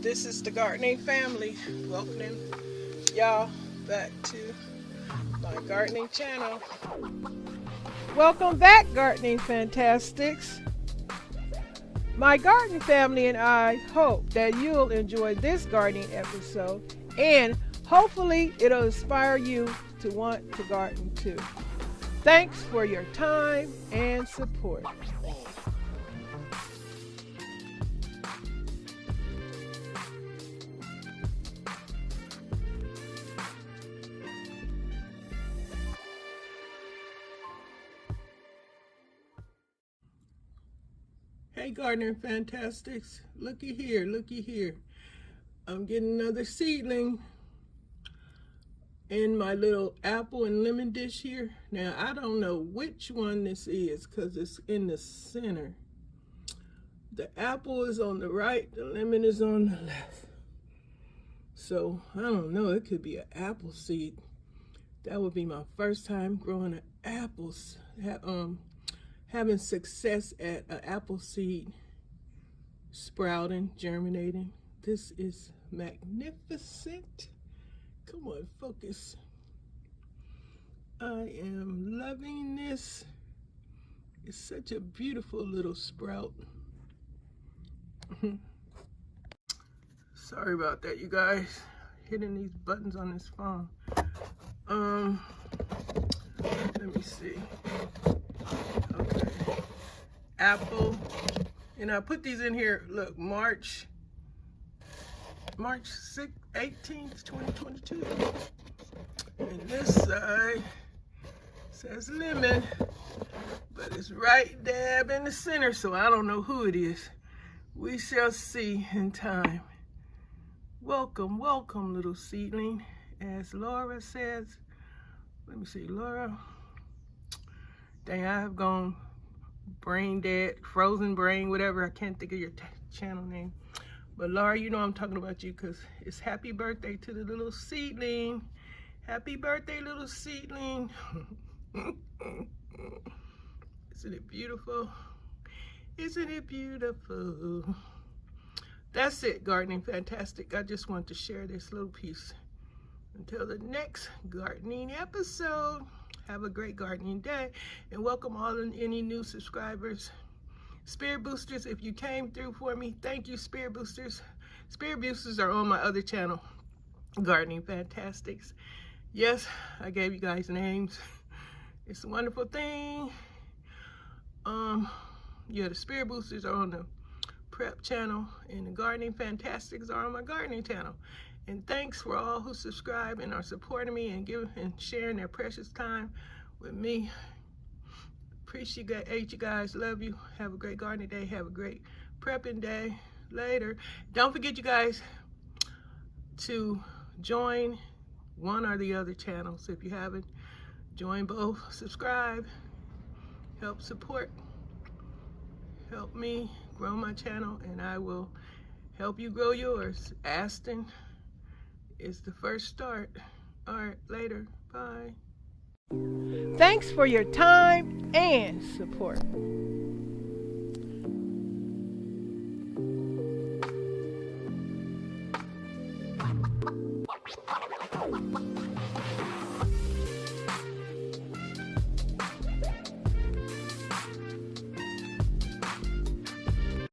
This is the gardening family. Welcoming y'all back to my gardening channel. Welcome back, Gardening Fantastics. My garden family and I hope that you'll enjoy this gardening episode, and hopefully it'll inspire you to want to garden too. Thanks for your time and support. Hey Gardener Fantastics, looky here. I'm getting another seedling in my little apple and lemon dish here. Now I don't know which one this is because it's in the center. The apple is on the right, the lemon is on the left. So I don't know, it could be an apple seed. That would be my first time growing an apples. Having success at an apple seed sprouting, germinating. This is magnificent. Come on, focus. I am loving this. It's such a beautiful little sprout. Sorry about that, you guys. Hitting these buttons on this phone. Let me see. Okay. Apple. And I put these in here, look, March 6th, 18th, 2022. And this side says lemon, but it's right dab in the center, so I don't know who it is. We shall see in time. Welcome, welcome, little seedling. As Laura says, let me see, Laura. Dang, I have gone brain dead, frozen brain, whatever. I can't think of your channel name. But Laura, you know I'm talking about you because it's happy birthday to the little seedling. Happy birthday, little seedling. Isn't it beautiful? Isn't it beautiful? That's it, Gardening Fantastic. I just want to share this little piece. Until the next gardening episode, have a great gardening day, and welcome all and any new subscribers. Spirit Boosters, if you came through for me, thank you, Spirit Boosters. Spirit Boosters are on my other channel, Gardening Fantastics. Yes, I gave you guys names. It's a wonderful thing. Yeah, the Spirit Boosters are on the Prep channel, and the Gardening Fantastics are on my gardening channel. And thanks for all who subscribe and are supporting me and giving and sharing their precious time with me. Appreciate you guys. Love you. Have a great gardening day. Have a great prepping day. Later. Don't forget, you guys, to join one or the other channels. If you haven't, join both. Subscribe. Help support. Help me grow my channel, and I will help you grow yours. Aston is the first start. All right, later. Bye. Thanks for your time and support.